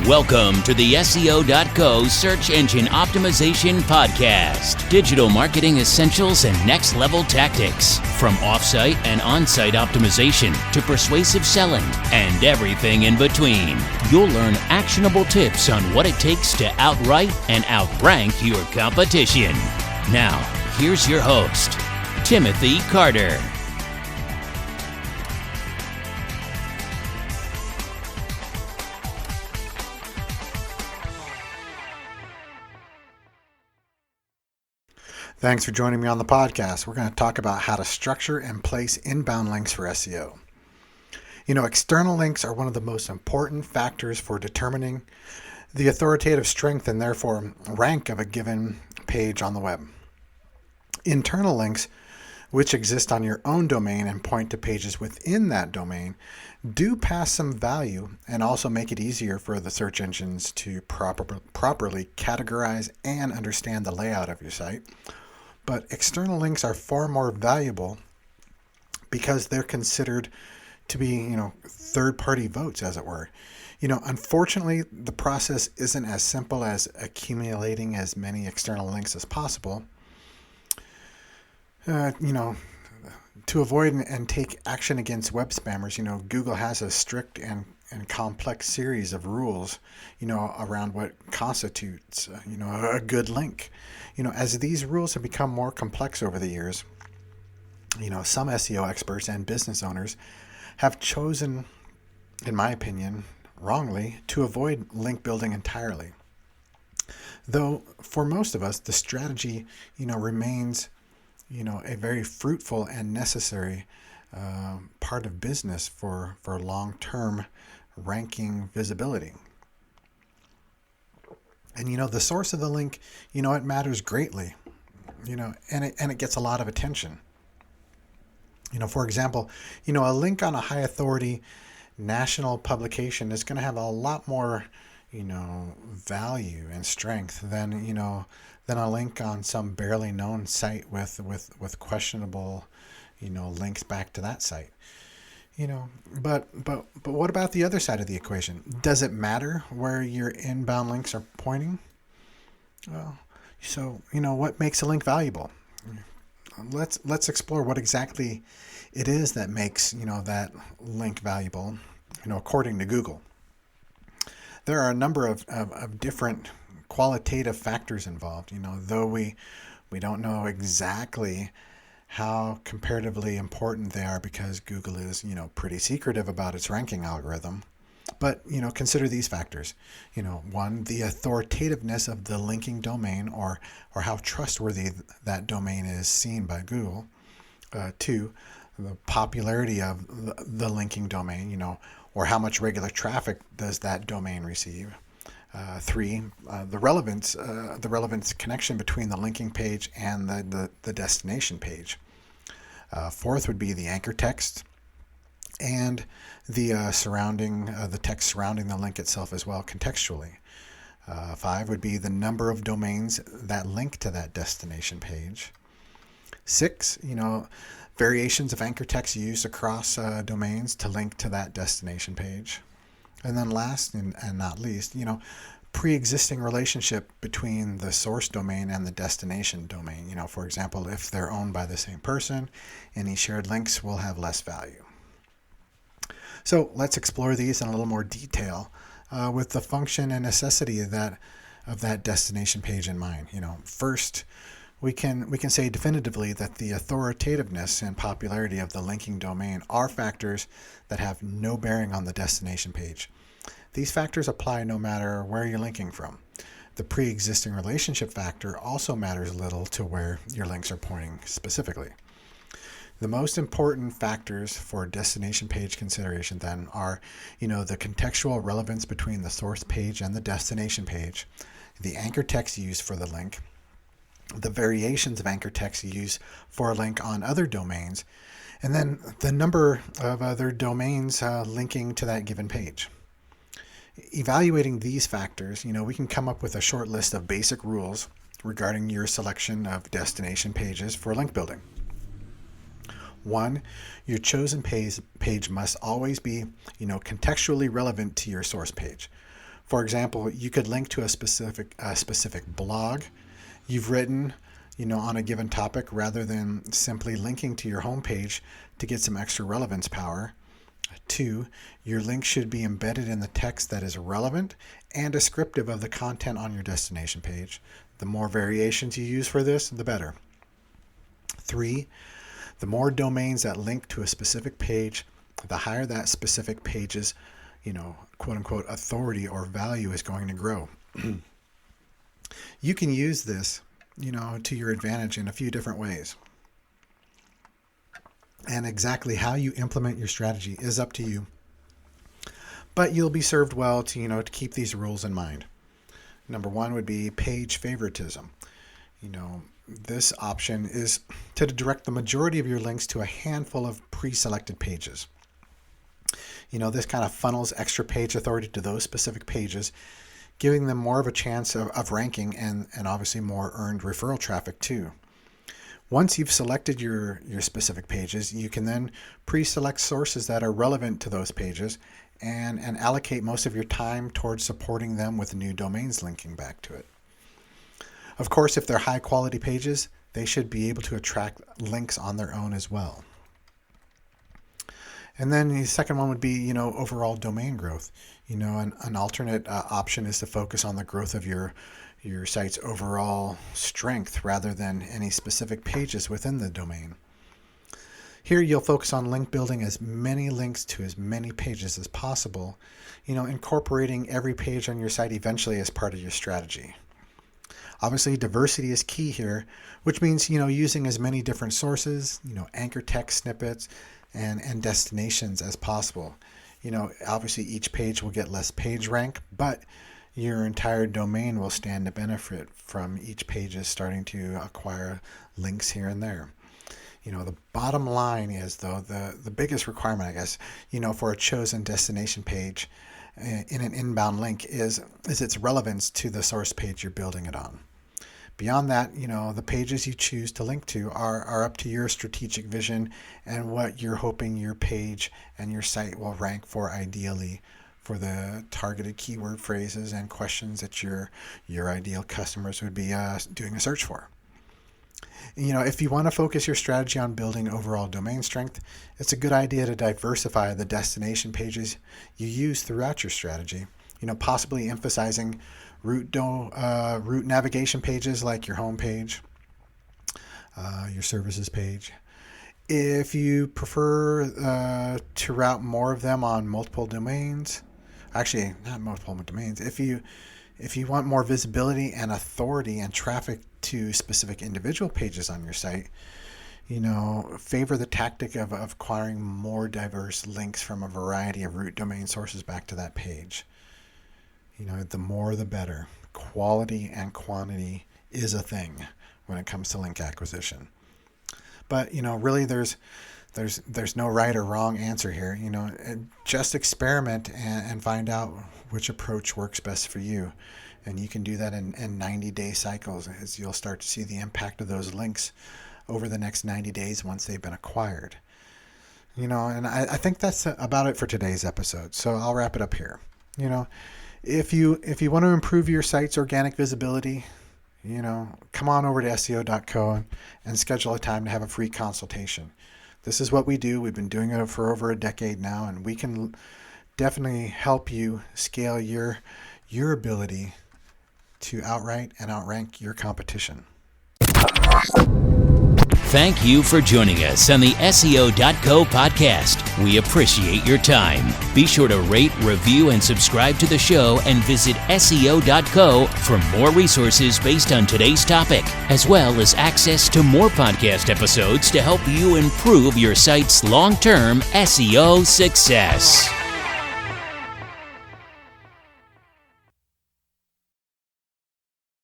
Welcome to the SEO.co Search Engine Optimization Podcast. Digital marketing essentials and next level tactics. From offsite and on-site optimization to persuasive selling and everything in between. You'll learn actionable tips on what it takes to outright and outrank your competition. Now, here's your host, Timothy Carter. Thanks for joining me on the podcast. We're going to talk about how to structure and place inbound links for SEO. External links are one of the most important factors for determining the authoritative strength and therefore rank of a given page on the web. Internal links, which exist on your own domain and point to pages within that domain, do pass some value and also make it easier for the search engines to properly categorize and understand the layout of your site. But external links are far more valuable because they're considered to be, third-party votes, as it were. Unfortunately, the process isn't as simple as accumulating as many external links as possible. To avoid and take action against web spammers, Google has a strict and complex series of rules, around what constitutes, a good link. As these rules have become more complex over the years, some SEO experts and business owners have chosen, in my opinion, wrongly, to avoid link building entirely. Though for most of us, the strategy, remains, a very fruitful and necessary part of business for long-term ranking visibility. And the source of the link, it matters greatly, and it gets a lot of attention. For example, a link on a high authority national publication is going to have a lot more, value and strength than a link on some barely known site with questionable, links back to that site. But what about the other side of the equation? Does it matter where your inbound links are pointing? What makes a link valuable? Let's explore what exactly it is that makes, that link valuable, according to Google. There are a number of different qualitative factors involved, though we don't know exactly how comparatively important they are because Google is, pretty secretive about its ranking algorithm. But, consider these factors. One, the authoritativeness of the linking domain or how trustworthy that domain is seen by Google. Two, the popularity of the linking domain, or how much regular traffic does that domain receive. Three, the relevance connection between the linking page and the destination page. Fourth would be the anchor text and the text surrounding the link itself as well contextually. Five would be the number of domains that link to that destination page. Six, variations of anchor text used across domains to link to that destination page. And then last and not least, pre-existing relationship between the source domain and the destination domain. For example, if they're owned by the same person, any shared links will have less value. So let's explore these in a little more detail with the function and necessity of that destination page in mind. First, we can say definitively that the authoritativeness and popularity of the linking domain are factors that have no bearing on the destination page. These factors apply no matter where you're linking from. The pre-existing relationship factor also matters little to where your links are pointing specifically. The most important factors for destination page consideration then are, the contextual relevance between the source page and the destination page, the anchor text used for the link, the variations of anchor text used for a link on other domains, and then the number of other domains linking to that given page. Evaluating these factors, we can come up with a short list of basic rules regarding your selection of destination pages for link building. 1, your chosen page must always be, contextually relevant to your source page. For example, you could link to a specific blog you've written, on a given topic, rather than simply linking to your homepage to get some extra relevance power. 2, your link should be embedded in the text that is relevant and descriptive of the content on your destination page. The more variations you use for this, the better. 3, the more domains that link to a specific page, the higher that specific page's, quote unquote, authority or value is going to grow. You can use this, to your advantage in a few different ways. And exactly how you implement your strategy is up to you. But you'll be served well to keep these rules in mind. Number 1 would be page favoritism. This option is to direct the majority of your links to a handful of pre-selected pages. This kind of funnels extra page authority to those specific pages, giving them more of a chance of ranking and obviously more earned referral traffic too. Once you've selected your specific pages, you can then pre-select sources that are relevant to those pages and allocate most of your time towards supporting them with new domains linking back to it. Of course, if they're high quality pages, they should be able to attract links on their own as well. And then the second one would be, overall domain growth. An alternate option is to focus on the growth of your site's overall strength rather than any specific pages within the domain. Here you'll focus on link building as many links to as many pages as possible, incorporating every page on your site eventually as part of your strategy. Obviously, diversity is key here, which means, using as many different sources, anchor text snippets, and destinations as possible. Obviously each page will get less page rank, but your entire domain will stand to benefit from each page starting to acquire links here and there. The bottom line is, though, the biggest requirement, I guess, for a chosen destination page in an inbound link is its relevance to the source page you're building it on. Beyond that, the pages you choose to link to are up to your strategic vision and what you're hoping your page and your site will rank for ideally for the targeted keyword phrases and questions that your ideal customers would be doing a search for. If you want to focus your strategy on building overall domain strength, it's a good idea to diversify the destination pages you use throughout your strategy, possibly emphasizing route navigation pages like your home page, your services page. If you prefer to route more of them on multiple domains, actually not multiple domains, if you want more visibility and authority and traffic to specific individual pages on your site, favor the tactic of acquiring more diverse links from a variety of root domain sources back to that page. The more the better. Quality and quantity is a thing when it comes to link acquisition. But, really there's no right or wrong answer here. Just experiment and find out which approach works best for you. And you can do that in 90-day cycles, as you'll start to see the impact of those links over the next 90 days once they've been acquired. And I think that's about it for today's episode. So I'll wrap it up here. If you want to improve your site's organic visibility, come on over to SEO.co and schedule a time to have a free consultation. This is what we do. We've been doing it for over a decade now, and we can definitely help you scale your ability to outright and outrank your competition. Thank you for joining us on the SEO.co podcast. We appreciate your time. Be sure to rate, review, and subscribe to the show, and visit SEO.co for more resources based on today's topic, as well as access to more podcast episodes to help you improve your site's long-term SEO success.